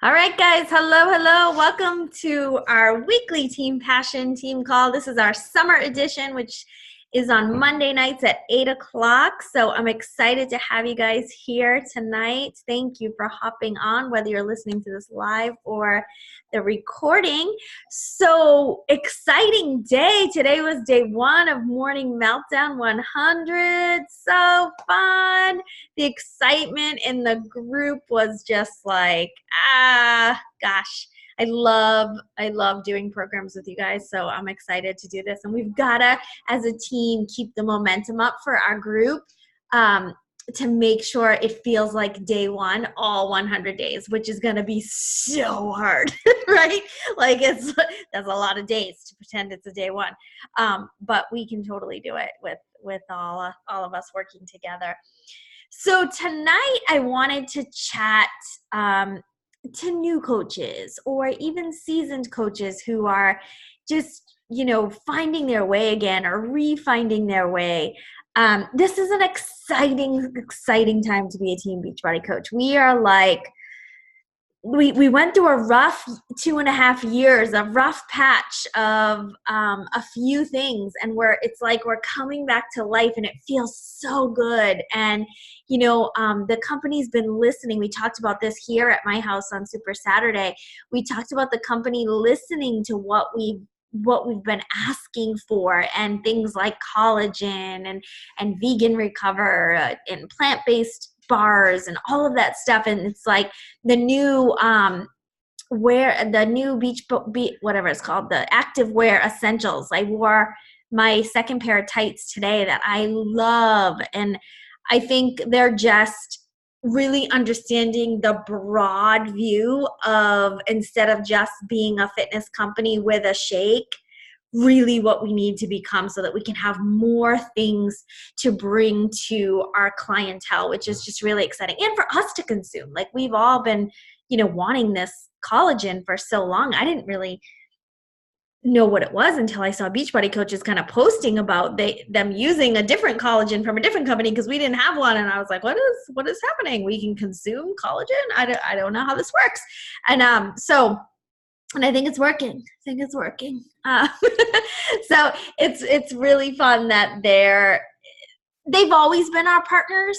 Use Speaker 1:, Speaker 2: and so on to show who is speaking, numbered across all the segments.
Speaker 1: All right, guys. Hello, hello. Welcome to our weekly Team Passion team call. This is our summer edition, which is on Monday nights at 8 o'clock. So I'm excited to have you guys here tonight. Thank you for hopping on, whether you're listening to this live or the recording. So exciting day. Today was day one of Morning Meltdown 100. So fun. The excitement in the group was just like, gosh, I love doing programs with you guys. So I'm excited to do this. And we've got to, as a team, keep the momentum up for our group to make sure it feels like day one, all 100 days, which is going to be so hard, right? Like that's a lot of days to pretend it's a day one. But we can totally do it with all of us working together. So tonight I wanted to chat to new coaches or even seasoned coaches who are just, finding their way again or refinding their way. This is an exciting time to be a Team Beachbody coach. We are we went through a rough 2.5 years, a rough patch of a few things, and it's like we're coming back to life, and it feels so good. And the company's been listening. We talked about this here at my house on Super Saturday. We talked about the company listening to what we've been asking for, and things like collagen and vegan recover and plant-based bars and all of that stuff. And it's like the new whatever it's called, the active wear essentials. I wore my second pair of tights today that I love, and I think they're just really understanding the broad view of, instead of just being a fitness company with a shake, really what we need to become so that we can have more things to bring to our clientele, which is just really exciting. And for us to consume. Like, we've all been, wanting this collagen for so long. I didn't really know what it was until I saw Beachbody coaches kind of posting about them using a different collagen from a different company because we didn't have one. And I was like, what is happening? We can consume collagen? I don't know how this works. And and I think it's working. So it's really fun that they've always been our partners.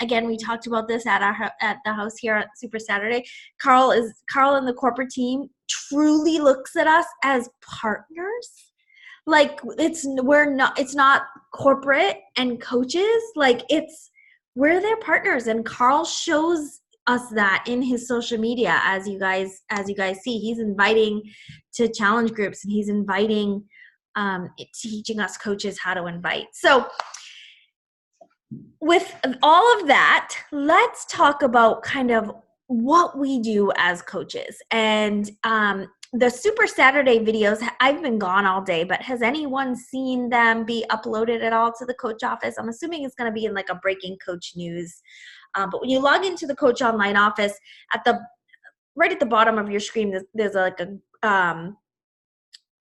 Speaker 1: Again, we talked about this at the house here at Super Saturday. Carl and the corporate team truly looks at us as partners. Like, it's not corporate and coaches. Like, we're their partners, and Carl shows us that in his social media. As you guys see, he's inviting to challenge groups, and he's inviting teaching us coaches how to invite. So with all of that, let's talk about kind of what we do as coaches. And the Super Saturday videos, I've been gone all day, but has anyone seen them be uploaded at all to the coach office? I'm assuming it's going to be in like a breaking coach news. But when you log into the coach online office, right at the bottom of your screen, there's like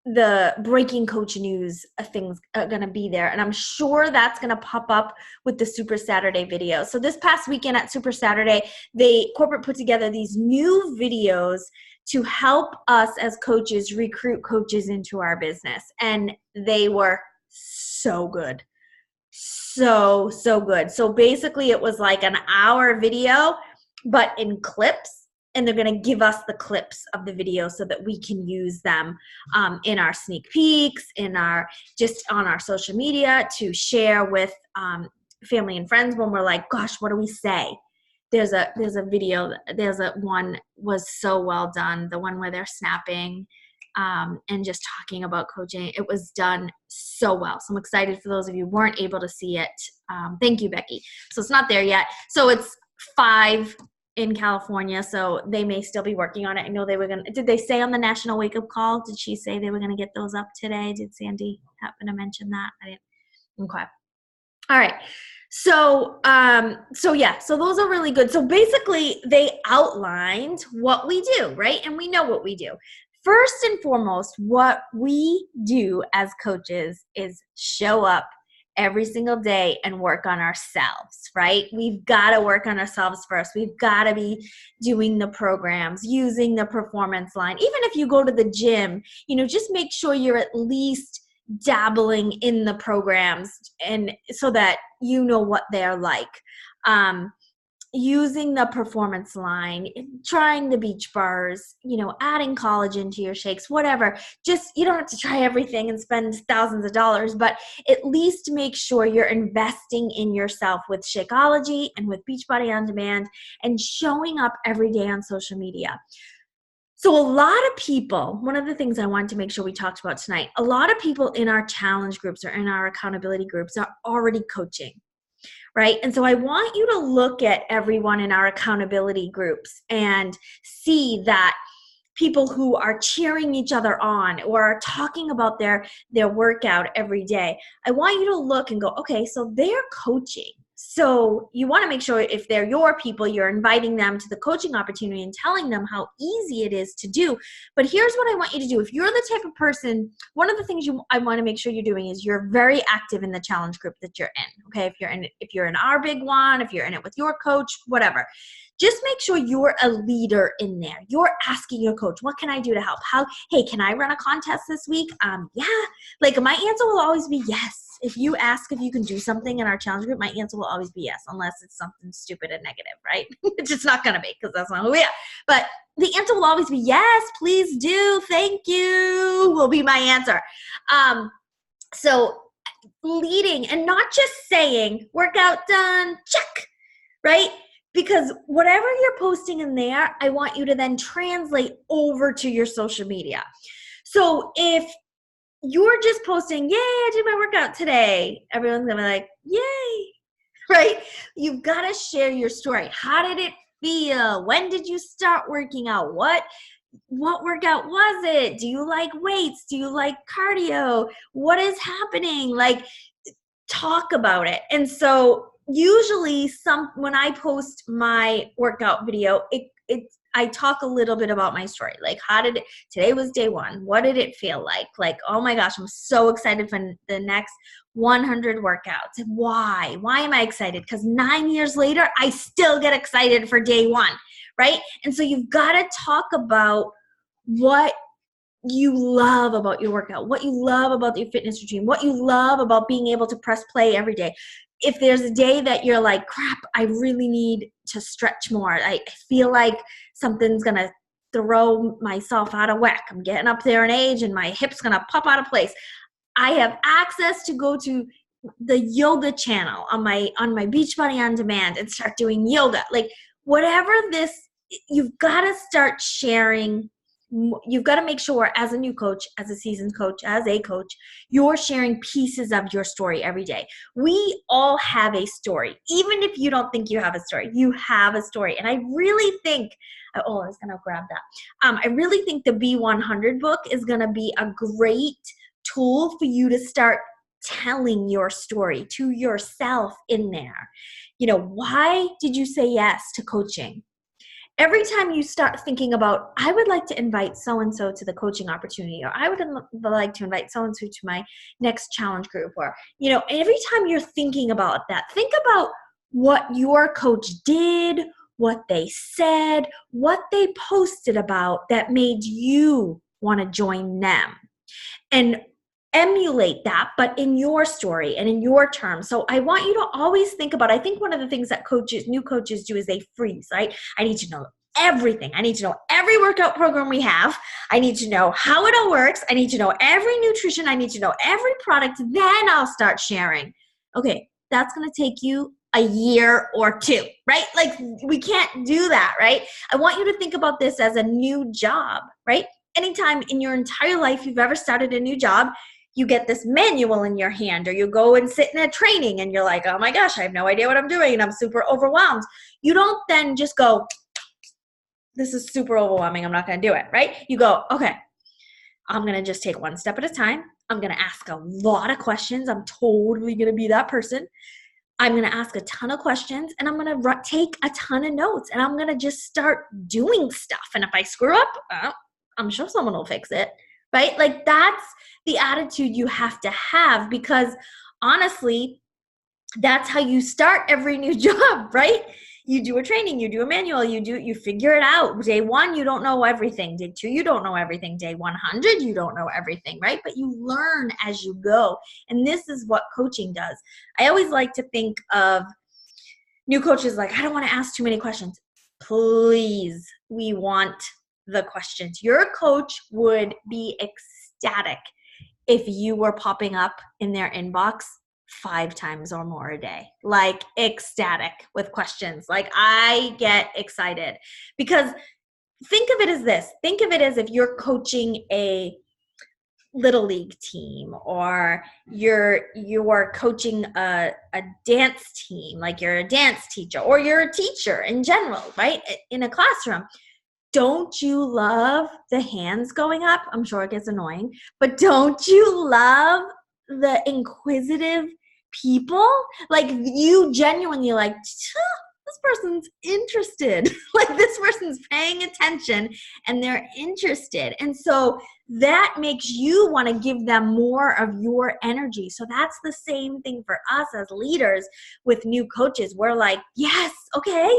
Speaker 1: the breaking coach news things are going to be there. And I'm sure that's going to pop up with the Super Saturday video. So this past weekend at Super Saturday, corporate put together these new videos to help us as coaches recruit coaches into our business. And they were so good. So good. So basically it was like an hour video, but in clips. And they're going to give us the clips of the video so that we can use them in our sneak peeks, just on our social media to share with family and friends when we're like, gosh, what do we say? There's a video, one was so well done. The one where they're snapping and just talking about coaching. It was done so well. So I'm excited for those of you who weren't able to see it. Thank you, Becky. So it's not there yet. So it's 5 in California, so they may still be working on it. I know did they say on the National Wake Up Call, did she say they were going to get those up today? Did Sandy happen to mention that? I didn't. Okay. All right. So those are really good. So basically they outlined what we do, right? And we know what we do. First and foremost, what we do as coaches is show up every single day and work on ourselves, right? We've got to work on ourselves first. We've got to be doing the programs, using the performance line. Even if you go to the gym, just make sure you're at least dabbling in the programs, and so that you know what they're like. Using the performance line, trying the beach bars, adding collagen to your shakes, whatever. Just, you don't have to try everything and spend thousands of dollars, but at least make sure you're investing in yourself with Shakeology and with Beachbody On Demand and showing up every day on social media. So a lot of people, one of the things I wanted to make sure we talked about tonight, a lot of people in our challenge groups or in our accountability groups are already coaching. Right? And so I want you to look at everyone in our accountability groups and see that people who are cheering each other on or are talking about their workout every day, I want you to look and go, okay, so they're coaching. So you want to make sure if they're your people, you're inviting them to the coaching opportunity and telling them how easy it is to do. But here's what I want you to do. If you're the type of person, one of the things I want to make sure you're doing is you're very active in the challenge group that you're in. Okay, if you're in our big one, if you're in it with your coach, whatever. Just make sure you're a leader in there. You're asking your coach, what can I do to help? Hey, can I run a contest this week? Yeah. Like, my answer will always be yes. If you ask if you can do something in our challenge group, my answer will always be yes, unless it's something stupid and negative, right? It's just not going to be, because that's not who we are. But the answer will always be yes, please do, thank you, will be my answer. So leading and not just saying, workout done, check, right? Because whatever you're posting in there, I want you to then translate over to your social media. So if you're just posting, yay, I did my workout today, everyone's gonna be like, yay, right? You've got to share your story. How did it feel? When did you start working out? What workout was it? Do you like weights? Do you like cardio? What is happening? Like, talk about it. And so usually when I post my workout video, I talk a little bit about my story. Like, today was day one. What did it feel like? Like, oh my gosh, I'm so excited for the next 100 workouts. Why? Why am I excited? Because 9 years later, I still get excited for day one, right? And so you've got to talk about what you love about your workout, what you love about your fitness routine, what you love about being able to press play every day. If there's a day that you're like, crap, I really need to stretch more. I feel like something's going to throw myself out of whack. I'm getting up there in age and my hip's going to pop out of place. I have access to go to the yoga channel on my Beachbody On Demand and start doing yoga. Like, whatever you've got to start sharing. You've got to make sure, as a new coach, as a seasoned coach, as a coach, you're sharing pieces of your story every day. We all have a story. Even if you don't think you have a story, you have a story. And I really think, I was going to grab that. I really think the B100 book is going to be a great tool for you to start telling your story to yourself in there. Why did you say yes to coaching? Every time you start thinking about, I would like to invite so-and-so to the coaching opportunity, or I would like to invite so-and-so to my next challenge group, or, every time you're thinking about that, think about what your coach did, what they said, what they posted about that made you want to join them. And emulate that, but in your story and in your terms. So I want you to always think about, I think one of the things that new coaches do is they freeze, right? I need to know everything. I need to know every workout program we have. I need to know how it all works. I need to know every nutrition. I need to know every product. Then I'll start sharing. Okay, that's going to take you a year or two, right? Like, we can't do that, right? I want you to think about this as a new job, right? Anytime in your entire life you've ever started a new job, you get this manual in your hand, or you go and sit in a training and you're like, oh my gosh, I have no idea what I'm doing and I'm super overwhelmed. You don't then just go, this is super overwhelming, I'm not going to do it, right? You go, okay, I'm going to just take one step at a time. I'm going to ask a lot of questions. I'm totally going to be that person. I'm going to ask a ton of questions, and I'm going to take a ton of notes, and I'm going to just start doing stuff. And if I screw up, I'm sure someone will fix it, right? Like, that's the attitude you have to have, because honestly, that's how you start every new job, right? You do a training, you do a manual, you figure it out. Day 1, you don't know everything. Day 2, you don't know everything. Day 100, you don't know everything, right? But you learn as you go. And this is what coaching does. I always like to think of new coaches like, I don't want to ask too many questions. Please, we want the questions. Your coach would be ecstatic if you were popping up in their inbox 5 times or more a day, like ecstatic with questions. Like, I get excited because think of it as this. Think of it as if you're coaching a little league team, or you are coaching a dance team, like you're a dance teacher, or you're a teacher in general, right? In a classroom. Don't you love the hands going up? I'm sure it gets annoying, but don't you love the inquisitive people? Like, you genuinely like, this person's interested. Like, this person's paying attention and they're interested. And so that makes you want to give them more of your energy. So that's the same thing for us as leaders with new coaches. We're like, yes, okay,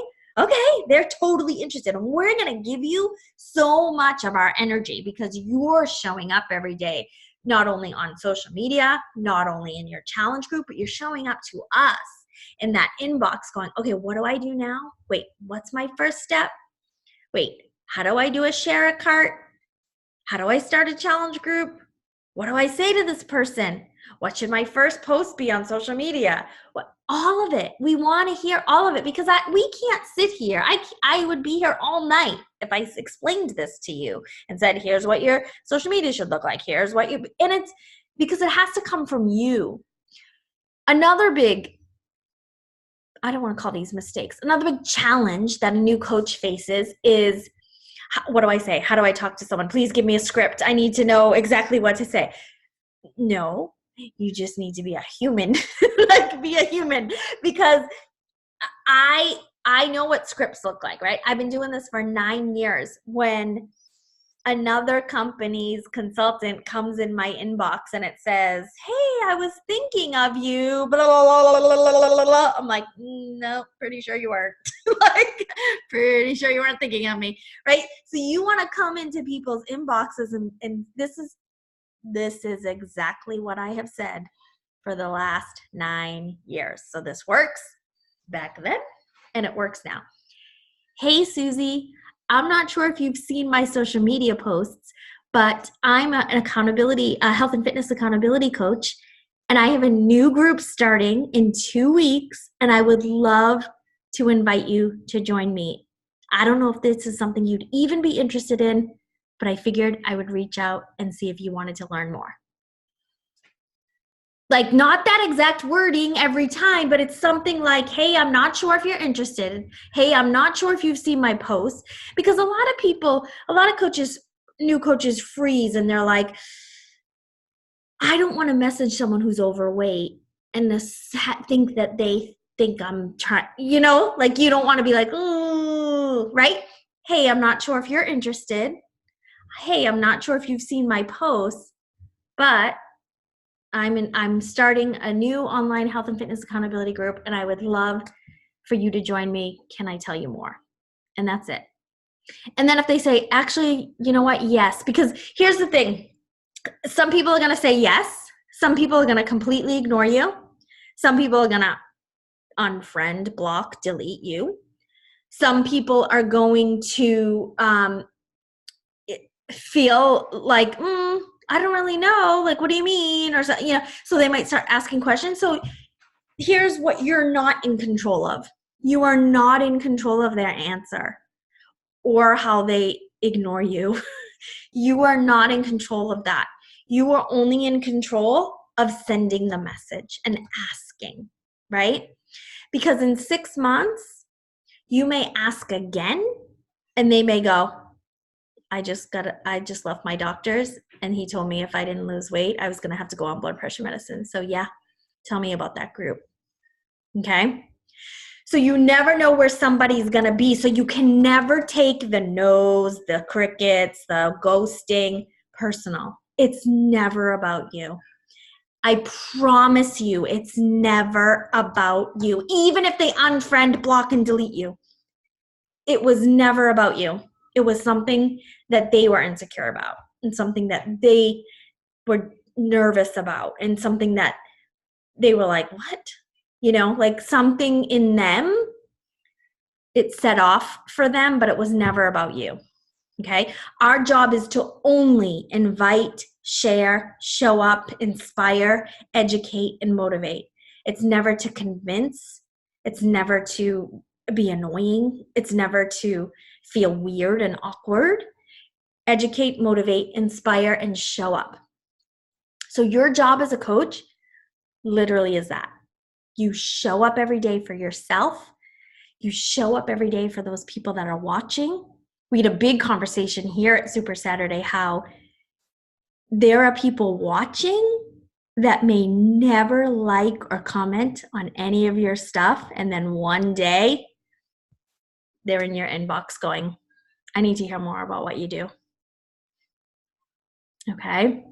Speaker 1: they're totally interested. And we're going to give you so much of our energy because you're showing up every day, not only on social media, not only in your challenge group, but you're showing up to us in that inbox going, okay, what do I do now? Wait, what's my first step? Wait, how do I do a share a cart? How do I start a challenge group? What do I say to this person? What should my first post be on social media? All of it. We want to hear all of it because we can't sit here. I would be here all night if I explained this to you and said, here's what your social media should look like. Here's what and it's because it has to come from you. Another big, I don't want to call these mistakes, another big challenge that a new coach faces is, what do I say? How do I talk to someone? Please give me a script. I need to know exactly what to say. No, you just need to be a human. Like, be a human, because I know what scripts look like, right? I've been doing this for 9 years. When another company's consultant comes in my inbox and it says, hey, I was thinking of you, blah, blah, blah, blah, blah, blah. I'm like, no, pretty sure you weren't. Like, pretty sure you weren't thinking of me, right? So you want to come into people's inboxes and this is exactly what I have said for the last 9 years. So this works back then and it works now. Hey, Susie, I'm not sure if you've seen my social media posts, but I'm a health and fitness accountability coach, and I have a new group starting in 2 weeks, and I would love to invite you to join me. I don't know if this is something you'd even be interested in, but I figured I would reach out and see if you wanted to learn more. Like, not that exact wording every time, but it's something like, hey, I'm not sure if you're interested. Hey, I'm not sure if you've seen my post. Because a lot of coaches, new coaches freeze and they're like, I don't want to message someone who's overweight and think that they think I'm trying, like, you don't want to be like, ooh, right? Hey, I'm not sure if you're interested. Hey, I'm not sure if you've seen my post, but I'm starting a new online health and fitness accountability group, and I would love for you to join me. Can I tell you more? And that's it. And then if they say, actually, you know what? Yes. Because here's the thing. Some people are going to say yes. Some people are going to completely ignore you. Some people are going to unfriend, block, delete you. Some people are going to feel like, I don't really know. Like, what do you mean? Or so, so they might start asking questions. So here's what you're not in control of. You are not in control of their answer or how they ignore you. You are not in control of that. You are only in control of sending the message and asking, right? Because in 6 months, you may ask again and they may go, I just left my doctor's and he told me if I didn't lose weight, I was going to have to go on blood pressure medicine. So yeah, tell me about that group. Okay. So you never know where somebody's going to be. So you can never take the no's, the crickets, the ghosting personal. It's never about you. I promise you, it's never about you. Even if they unfriend, block, and delete you, it was never about you. It was something that they were insecure about and something that they were nervous about and something that they were like, what? You know, like something in them, it set off for them, but it was never about you. Okay. Our job is to only invite, share, show up, inspire, educate, and motivate. It's never to convince. It's never to be annoying. It's never to feel weird and awkward. Educate, motivate, inspire, and show up. So your job as a coach literally is that. You show up every day for yourself. You show up every day for those people that are watching. We had a big conversation here at Super Saturday how there are people watching that may never like or comment on any of your stuff. And then one day they're in your inbox going, I need to hear more about what you do. Okay.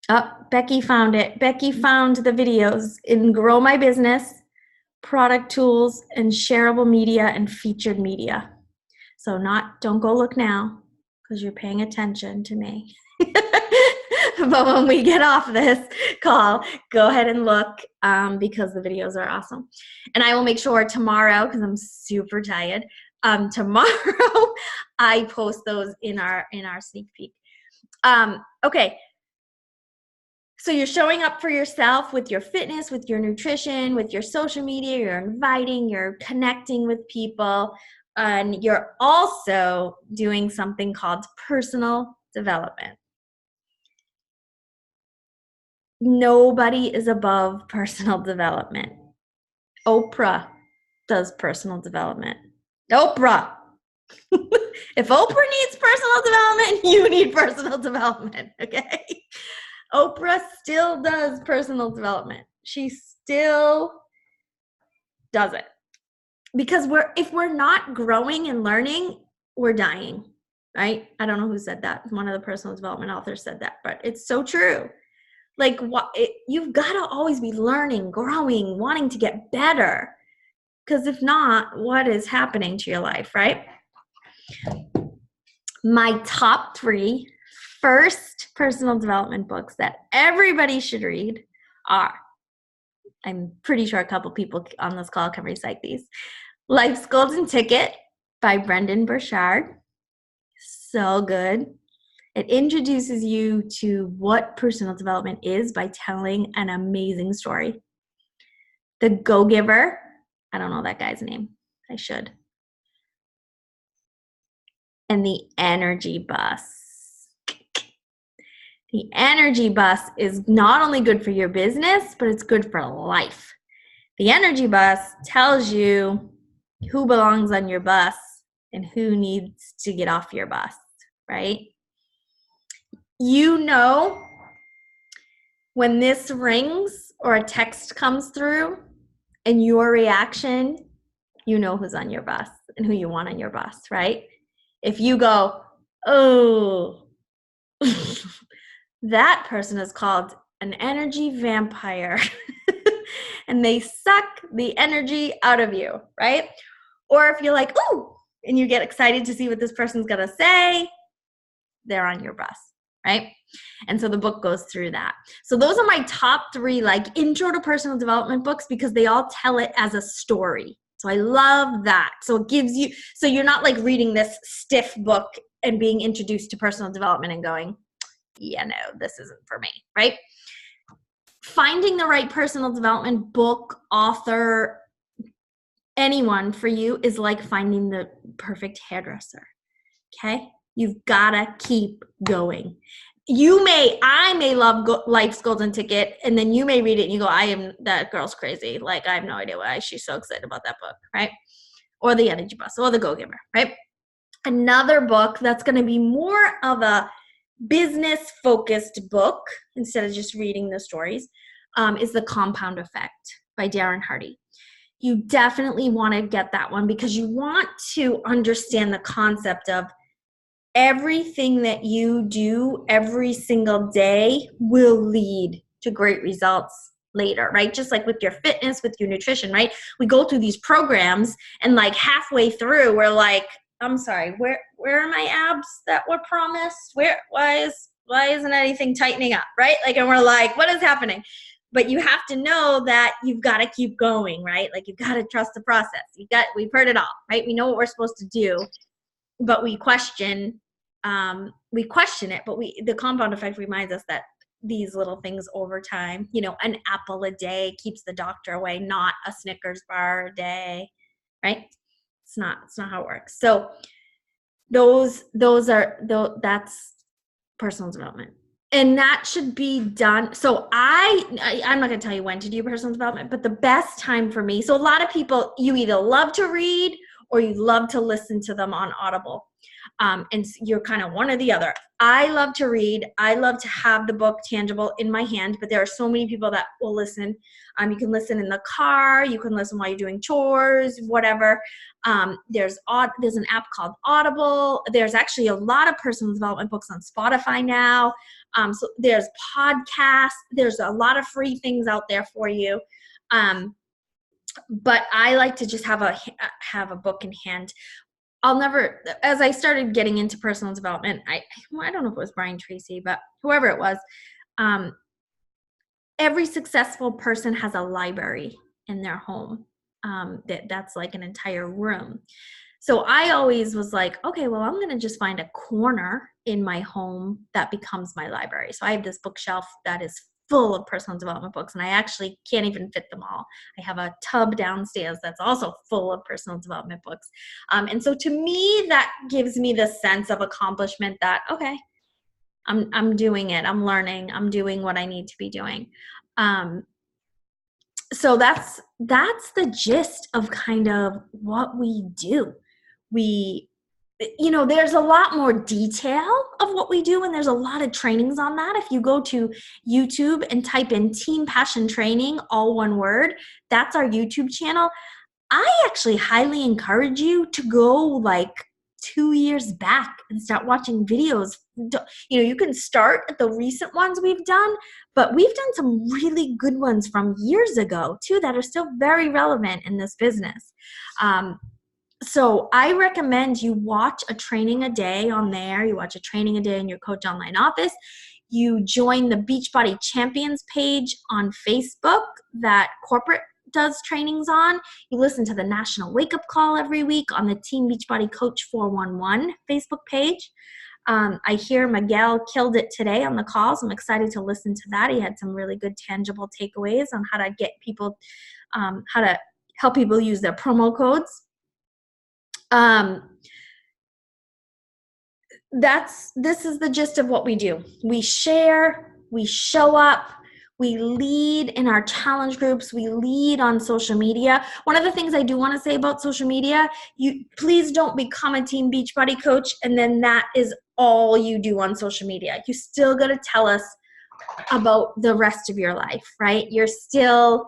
Speaker 1: Oh, Becky found it. Becky found the videos in Grow My Business, Product Tools, and Shareable Media and Featured Media. So don't go look now because you're paying attention to me. But when we get off this call, go ahead and look because the videos are awesome. And I will make sure tomorrow, because I'm super tired, tomorrow I post those in our sneak peek. Okay. So you're showing up for yourself with your fitness, with your nutrition, with your social media, you're inviting, you're connecting with people, and you're also doing something called personal development. Nobody is above personal development. Oprah does personal development. Oprah. If Oprah needs personal development, you need personal development, okay? Oprah still does personal development. She still does it. Because if we're not growing and learning, we're dying, right? I don't know who said that. One of the personal development authors said that, but it's so true. Like you've got to always be learning, growing, wanting to get better. Because if not, what is happening to your life, right? My top 3 first personal development books that everybody should read are, I'm pretty sure a couple people on this call can recite these. Life's Golden Ticket by Brendon Burchard. So good. It introduces you to what personal development is by telling an amazing story. The Go-Giver. I don't know that guy's name. I should. And The Energy Bus. The Energy Bus is not only good for your business, but it's good for life. The Energy Bus tells you who belongs on your bus and who needs to get off your bus, right? You know when this rings or a text comes through and your reaction, you know who's on your bus and who you want on your bus, right? If you go, oh, that person is called an energy vampire and they suck the energy out of you, right? Or if you're like, ooh, and you get excited to see what this person's going to say, they're on your bus, right? And so the book goes through that. So those are my top 3 like intro to personal development books because they all tell it as a story. So I love that. So it gives you, so you're not like reading this stiff book and being introduced to personal development and going, yeah, no, this isn't for me, right? Finding the right personal development book, author, anyone for you is like finding the perfect hairdresser, okay? You've got to keep going. I may love Life's Golden Ticket, and then you may read it and you go, that girl's crazy. Like, I have no idea why she's so excited about that book, right? Or The Energy Bus, or The Go-Giver, right? Another book that's going to be more of a business-focused book, instead of just reading the stories, is The Compound Effect by Darren Hardy. You definitely want to get that one because you want to understand the concept of everything that you do every single day will lead to great results later, right? Just like with your fitness, with your nutrition, right? We go through these programs and like halfway through, we're like, I'm sorry, where are my abs that were promised? Why isn't anything tightening up, right? Like, and we're like, what is happening? But you have to know that you've got to keep going, right? Like, you've got to trust the process. We've heard it all, right? We know what we're supposed to do, but we question it. But the compound effect reminds us that these little things over time, an apple a day keeps the doctor away, not a Snickers bar a day, right? It's not how it works. So that's personal development. And that should be done. So I'm not going to tell you when to do personal development, but the best time for me. So a lot of people, you either love to read or you love to listen to them on Audible. And you're kind of one or the other. I love to read. I love to have the book tangible in my hand, but there are so many people that will listen. You can listen in the car. You can listen while you're doing chores, whatever. There's an app called Audible. There's actually a lot of personal development books on Spotify now. So there's podcasts. There's a lot of free things out there for you. But I like to just have a book in hand. As I started getting into personal development, I don't know if it was Brian Tracy, but whoever it was, every successful person has a library in their home. That's like an entire room. So I always was like, okay, well, I'm going to just find a corner in my home that becomes my library. So I have this bookshelf that is full of personal development books, and I actually can't even fit them all. I have a tub downstairs that's also full of personal development books. And so to me, that gives me the sense of accomplishment that, okay, I'm doing it. I'm learning. I'm doing what I need to be doing. So that's the gist of kind of what we do. There's a lot more detail of what we do, and there's a lot of trainings on that. If you go to YouTube and type in Team Passion Training, all one word, that's our YouTube channel. I actually highly encourage you to go like 2 years back and start watching videos. You can start at the recent ones we've done, but we've done some really good ones from years ago too that are still very relevant in this business. So I recommend you watch a training a day on there. You watch a training a day in your Coach Online office. You join the Beachbody Champions page on Facebook that corporate does trainings on. You listen to the National Wake Up Call every week on the Team Beachbody Coach 411 Facebook page. I hear Miguel killed it today on the calls. I'm excited to listen to that. He had some really good tangible takeaways on how to get people, how to help people use their promo codes. This is the gist of what we do. We share, we show up, we lead in our challenge groups, we lead on social media. One of the things I do want to say about social media, please don't become a Team Beachbody coach and then that is all you do on social media. You still got to tell us about the rest of your life, right? You're still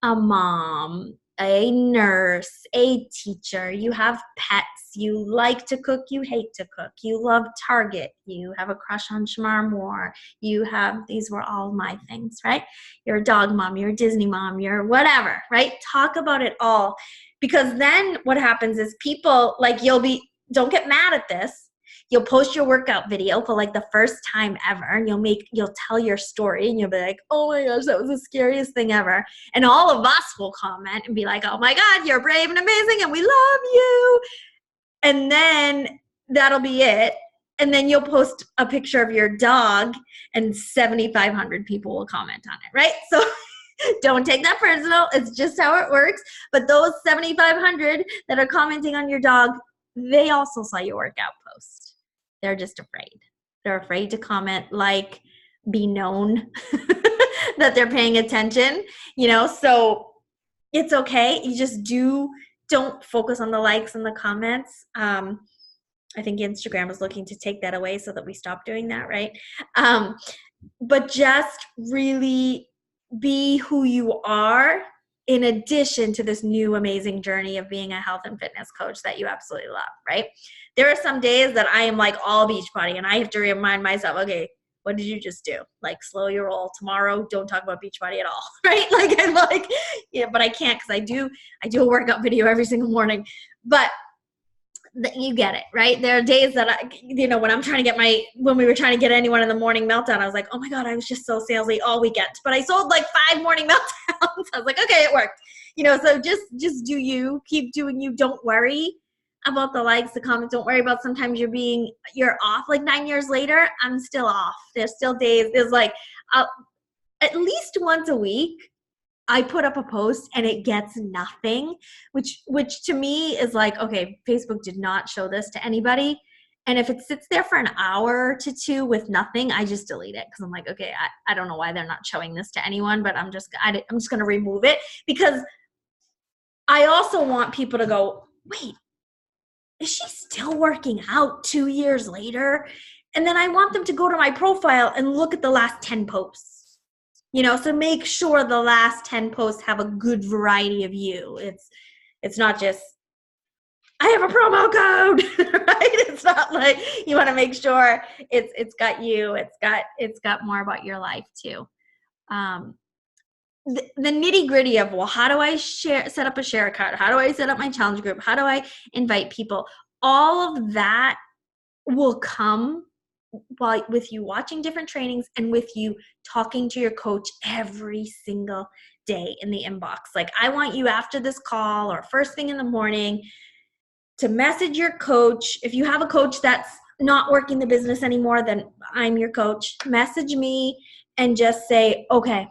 Speaker 1: a mom, a nurse, a teacher, you have pets, you like to cook, you hate to cook, you love Target, you have a crush on Shamar Moore, these were all my things, right? You're a dog mom, you're a Disney mom, you're whatever, right? Talk about it all. Because then what happens is people, like don't get mad at this. You'll post your workout video for like the first time ever, and you'll tell your story and you'll be like, oh my gosh, that was the scariest thing ever. And all of us will comment and be like, oh my God, you're brave and amazing and we love you. And then that'll be it. And then you'll post a picture of your dog and 7,500 people will comment on it, right? So don't take that personal. It's just how it works. But those 7,500 that are commenting on your dog, they also saw your workout post. They're just afraid. They're afraid to comment, be known that they're paying attention, so it's okay. You just don't focus on the likes and the comments. I think Instagram is looking to take that away so that we stop doing that, right? But just really be who you are in addition to this new amazing journey of being a health and fitness coach that you absolutely love, right? There are some days that I am like all Beachbody and I have to remind myself, okay, what did you just do? Like, slow your roll. Tomorrow, don't talk about Beachbody at all, right? Like, I'm like, yeah, but I can't because I do a workout video every single morning. But you get it, right? There are days that when I'm trying to when we were trying to get anyone in the morning meltdown, I was like, oh my God, I was just so salesy all weekend, but I sold like 5 morning meltdowns. I was like, okay, it worked. So just do you, keep doing you. Don't worry about the likes, the comments. Don't worry about sometimes you're off. Like 9 years later, I'm still off. There's still days. There's like at least once a week, I put up a post and it gets nothing, which to me is like, okay, Facebook did not show this to anybody. And if it sits there for an hour to 2 with nothing, I just delete it because I'm like, okay, I don't know why they're not showing this to anyone, but I'm just going to remove it because I also want people to go, wait, is she still working out 2 years later? And then I want them to go to my profile and look at the last 10 posts. So make sure the last 10 posts have a good variety of you. It's not just, I have a promo code, right? It's not like, you want to make sure it's got you. It's got more about your life too. The nitty gritty of, well, how do I set up a share account? How do I set up my challenge group? How do I invite people? All of that will come with you watching different trainings and with you talking to your coach every single day in the inbox. Like, I want you after this call or first thing in the morning to message your coach. If you have a coach that's not working the business anymore, then I'm your coach. Message me and just say, okay,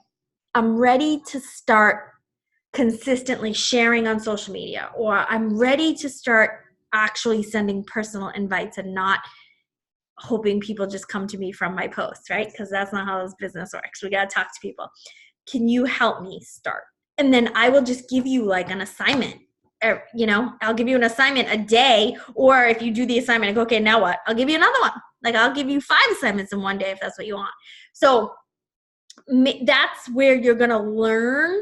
Speaker 1: I'm ready to start consistently sharing on social media, or I'm ready to start actually sending personal invites and not hoping people just come to me from my posts, right? Because that's not how this business works. We got to talk to people. Can you help me start? And then I will just give you like an assignment. I'll give you an assignment a day, or if you do the assignment, I go, okay, now what? I'll give you another one. Like, I'll give you 5 assignments in one day if that's what you want. So that's where you're going to learn,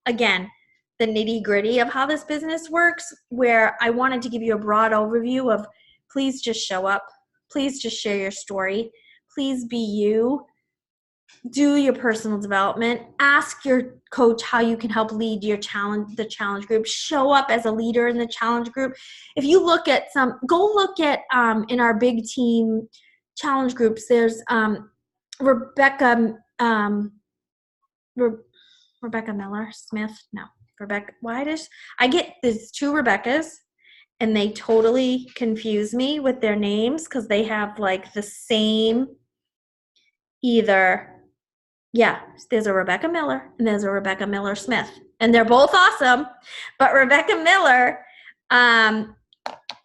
Speaker 1: again, the nitty gritty of how this business works, where I wanted to give you a broad overview of, please just show up. Please just share your story. Please be you. Do your personal development. Ask your coach how you can help lead the challenge group. Show up as a leader in the challenge group. If you look at go look at in our big team challenge groups, there's Rebecca Miller Smith. No, Rebecca. I get there's 2 Rebeccas, and they totally confuse me with their names because they have like the same there's a Rebecca Miller and there's a Rebecca Miller Smith, and they're both awesome. But Rebecca Miller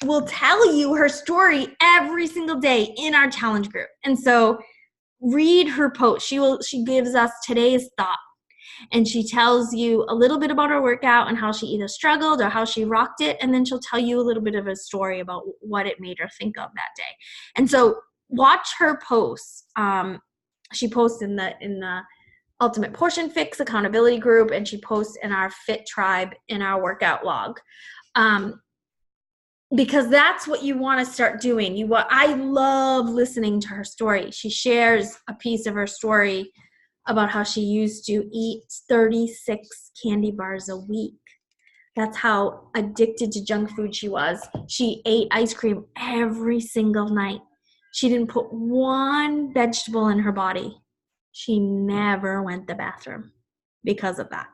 Speaker 1: will tell you her story every single day in our challenge group. And so read her post. She gives us today's thought. And she tells you a little bit about her workout and how she either struggled or how she rocked it. And then she'll tell you a little bit of a story about what it made her think of that day. And so watch her posts. She posts in the Ultimate Portion Fix accountability group, and she posts in our Fit Tribe in our workout log. Because that's what you want to start doing. I love listening to her story. She shares a piece of her story about how she used to eat 36 candy bars a week. That's how addicted to junk food she was. She ate ice cream every single night. She didn't put one vegetable in her body. She never went to the bathroom because of that.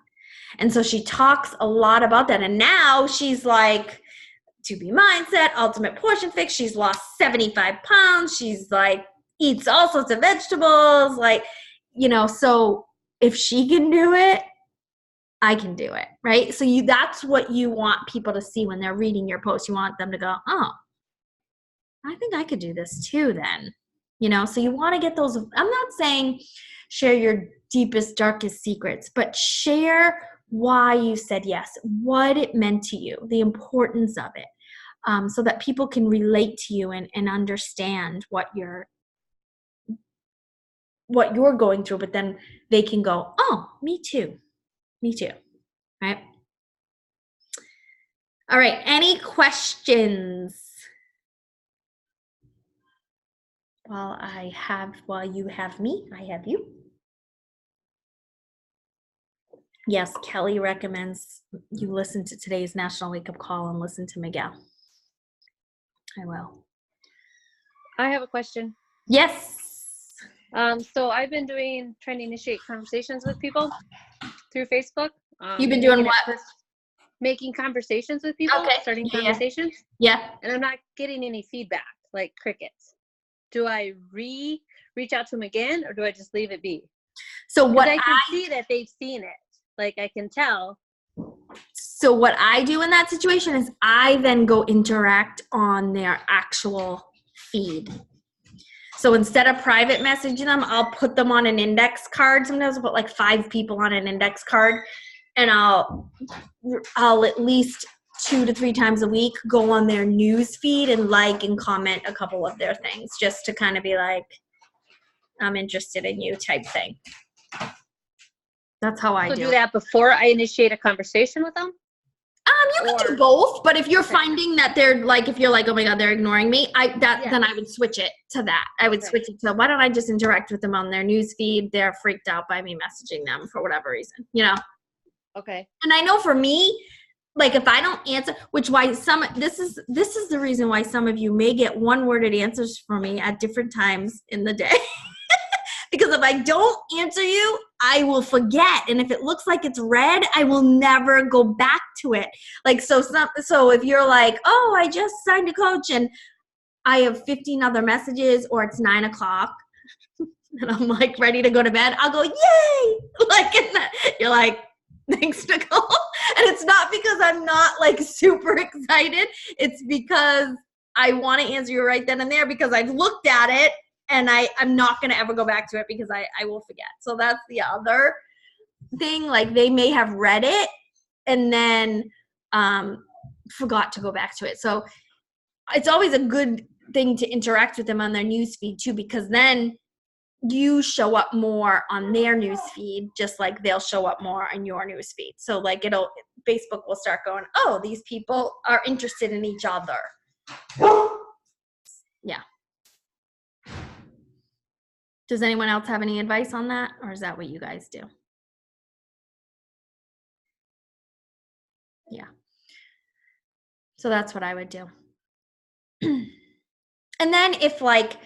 Speaker 1: And so she talks a lot about that. And now she's like, 2B Mindset, Ultimate Portion Fix. She's lost 75 pounds. She's like, eats all sorts of vegetables. Like, so if she can do it, I can do it, right? So that's what you want people to see when they're reading your post. You want them to go, oh, I think I could do this too then. So you want to get those. I'm not saying share your deepest, darkest secrets, but share why you said yes, what it meant to you, the importance of it, so that people can relate to you and understand what you're going through, but then they can go, oh, me too. right? All right, any questions? While you have me, I have you. Yes, Kelly recommends you listen to today's National Wake Up Call and listen to Miguel. I will.
Speaker 2: I have a question.
Speaker 1: Yes.
Speaker 2: So I've been trying to initiate conversations with people through Facebook.
Speaker 1: You've been doing what?
Speaker 2: Making conversations with people, starting conversations.
Speaker 1: Yeah.
Speaker 2: And I'm not getting any feedback, like crickets. Do I reach out to them again, or do I just leave it be?
Speaker 1: So what
Speaker 2: I can see that they've seen it. Like I can tell.
Speaker 1: So what I do in that situation is I then go interact on their actual feed. So instead of private messaging them, I'll put them on an index card. Sometimes I'll put like 5 people on an index card, and I'll at least 2 to 3 times a week go on their news feed and like and comment a couple of their things, just to kind of be like, I'm interested in you type thing. That's how I do
Speaker 2: that before I initiate a conversation with them?
Speaker 1: You can do both, but if you're finding that they're like, if you're like, oh my God, they're ignoring me, then I would switch it to that. I would switch it to, why don't I just interact with them on their news feed? They're freaked out by me messaging them for whatever reason, you know?
Speaker 2: Okay.
Speaker 1: And I know for me, like if I don't answer, this is the reason why some of you may get one-worded answers from me at different times in the day. Because if I don't answer you, I will forget. And if it looks like it's red, I will never go back to it. Like, so if you're like, oh, I just signed a coach and I have 15 other messages, or it's 9 o'clock and I'm like ready to go to bed, I'll go, yay! Like, you're like, thanks, Nicole. And it's not because I'm not like super excited. It's because I want to answer you right then and there, because I've looked at it. And I'm not going to ever go back to it because I will forget. So that's the other thing. Like they may have read it and then forgot to go back to it. So it's always a good thing to interact with them on their newsfeed too, because then you show up more on their newsfeed, just like they'll show up more on your newsfeed. So like Facebook will start going, oh, these people are interested in each other. Yeah. Does anyone else have any advice on that, or is that what you guys do? Yeah. So that's what I would do. And then if I've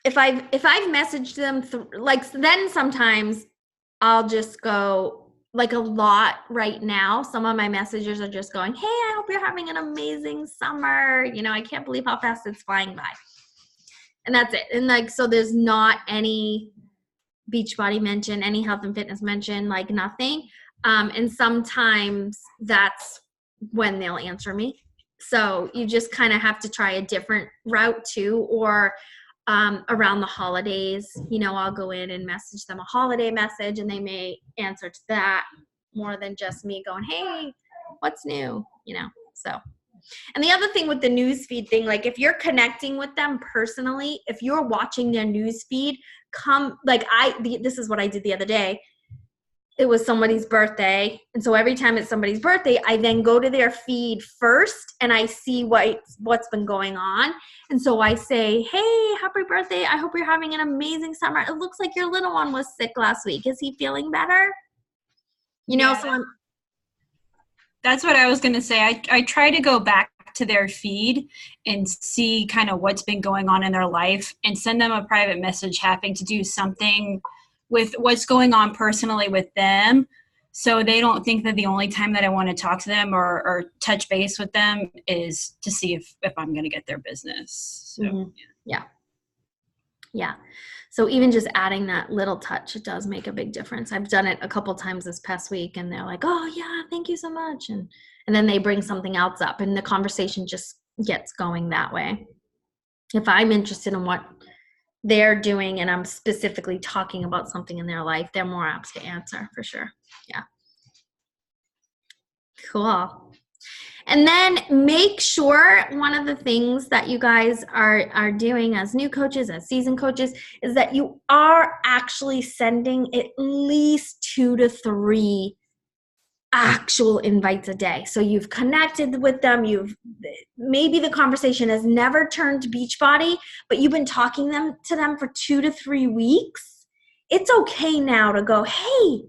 Speaker 1: messaged them then sometimes I'll just go, like a lot right now, some of my messages are just going, hey, I hope you're having an amazing summer. You know, I can't believe how fast it's flying by. And that's it. And like, so there's not any Beachbody mention, any health and fitness mention, like nothing. And sometimes that's when they'll answer me. So you just kind of have to try a different route too, or around the holidays, you know, I'll go in and message them a holiday message and they may answer to that more than just me going, hey, what's new, you know, so. And the other thing with the newsfeed thing, like if you're connecting with them personally, if you're watching their newsfeed, this is what I did the other day. It was somebody's birthday. And so every time it's somebody's birthday, I then go to their feed first and I see what's been going on. And so I say, hey, happy birthday. I hope you're having an amazing summer. It looks like your little one was sick last week. Is he feeling better? You know,
Speaker 3: yeah. That's what I was going to say. I try to go back to their feed and see kind of what's been going on in their life and send them a private message having to do something with what's going on personally with them, so they don't think that the only time that I want to talk to them or touch base with them is to see if I'm going to get their business. So,
Speaker 1: mm-hmm. Yeah. So even just adding that little touch, it does make a big difference. I've done it a couple times this past week and they're like, oh yeah, thank you so much. And then they bring something else up and the conversation just gets going that way. If I'm interested in what they're doing and I'm specifically talking about something in their life, they're more apt to answer for sure. Yeah. Cool. And then make sure one of the things that you guys are doing as new coaches, as seasoned coaches, is that you are actually sending at least 2 to 3 actual invites a day. So you've connected with them. Maybe the conversation has never turned to Beachbody, but you've been talking to them for 2 to 3 weeks. It's okay now to go, hey,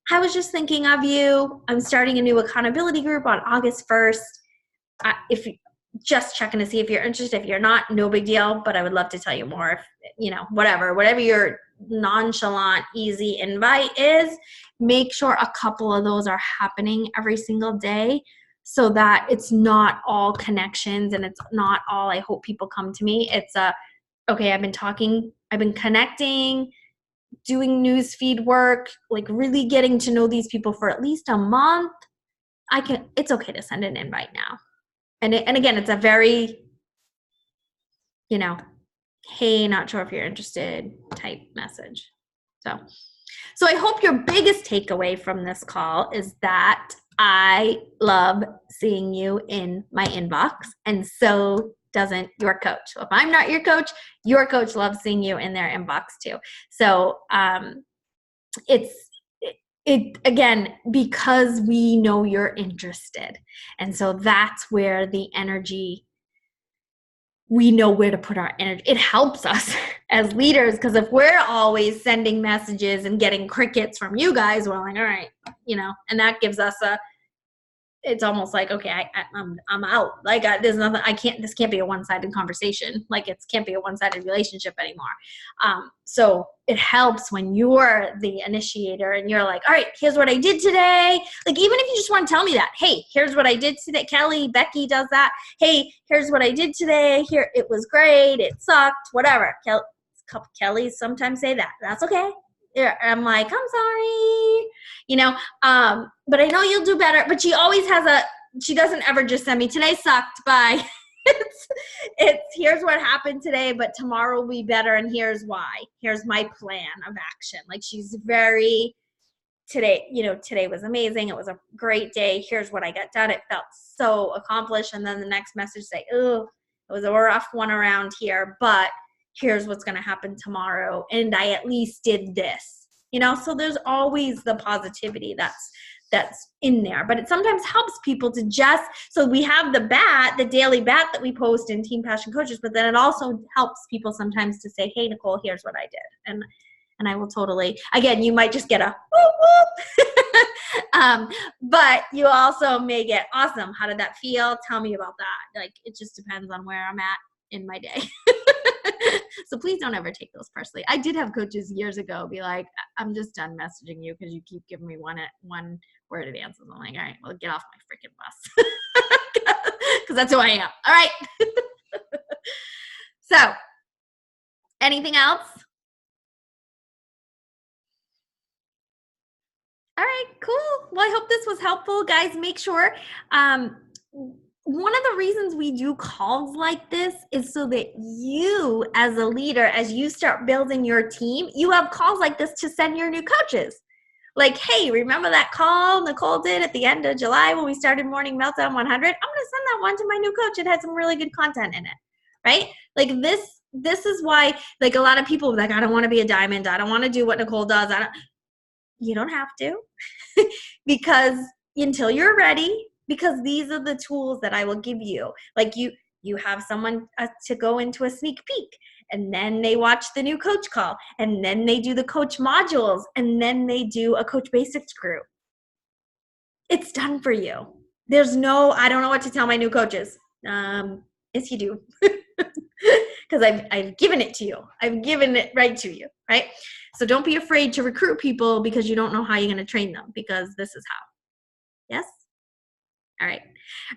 Speaker 1: I was just thinking of you. I'm starting a new accountability group on August 1st. If you just checking to see if you're interested. If you're not, no big deal, but I would love to tell you more. If, whatever your nonchalant, easy invite is, make sure a couple of those are happening every single day so that it's not all connections and it's not all, I hope people come to me. It's okay, I've been connecting, doing newsfeed work, like really getting to know these people for at least a month. It's okay to send an invite now. And again, it's a very, hey, not sure if you're interested type message. So I hope your biggest takeaway from this call is that I love seeing you in my inbox, and so doesn't your coach. So if I'm not your coach loves seeing you in their inbox too. So again, because we know you're interested. And so that's where the energy, we know where to put our energy. It helps us as leaders, because if we're always sending messages and getting crickets from you guys, we're like, all right, and that gives us it's almost like, okay, I'm out. Like there's nothing, this can't be a one-sided conversation. Like it can't be a one-sided relationship anymore. So it helps when you're the initiator and you're like, all right, here's what I did today. Like, even if you just want to tell me that, hey, here's what I did today. Becky does that. Hey, here's what I did today. Here, it was great. It sucked, whatever. Kelly sometimes say that. That's okay. I'm like, I'm sorry, but I know you'll do better. But she always she doesn't ever just send me, today sucked, bye. it's here's what happened today, but tomorrow will be better, and here's why. Here's my plan of action. Like, she's very, today was amazing. It was a great day. Here's what I got done. It felt so accomplished. And then the next message say, oh, it was a rough one around here, but here's what's going to happen tomorrow. And I at least did this, so there's always the positivity that's in there. But it sometimes helps people to so we have the daily bat that we post in Team Passion Coaches, but then it also helps people sometimes to say, hey, Nicole, here's what I did. And I will totally, again, you might just get a whoop, whoop. But you also may get, awesome. How did that feel? Tell me about that. Like, it just depends on where I'm at in my day. So please don't ever take those personally. I did have coaches years ago be like, I'm just done messaging you because you keep giving me one word advances. I'm like, all right, well, get off my freaking bus. Because that's who I am. All right. So, anything else? All right, cool. Well, I hope this was helpful. Guys, make sure one of the reasons we do calls like this is so that you, as a leader, as you start building your team, you have calls like this to send your new coaches. Like, hey, remember that call Nicole did at the end of July when we started Morning Meltdown 100? I'm going to send that one to my new coach. It had some really good content in it, right? Like, this is why, like, a lot of people are like, I don't want to be a diamond. I don't want to do what Nicole does. You don't have to because until you're ready, because these are the tools that I will give you. Like, you have someone to go into a sneak peek, and then they watch the new coach call, and then they do the coach modules, and then they do a Coach Basics group. It's done for you. There's no, I don't know what to tell my new coaches. Yes, you do. Because I've given it to you. I've given it right to you, right? So don't be afraid to recruit people because you don't know how you're going to train them, because this is how. Yes? All right.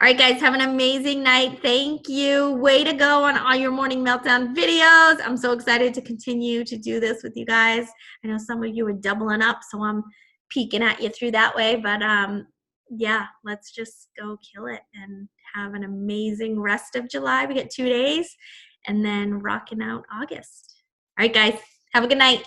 Speaker 1: All right, guys, have an amazing night. Thank you. Way to go on all your Morning Meltdown videos. I'm so excited to continue to do this with you guys. I know some of you are doubling up, so I'm peeking at you through that way. But yeah, let's just go kill it and have an amazing rest of July. We get 2 days and then rocking out August. All right, guys, have a good night.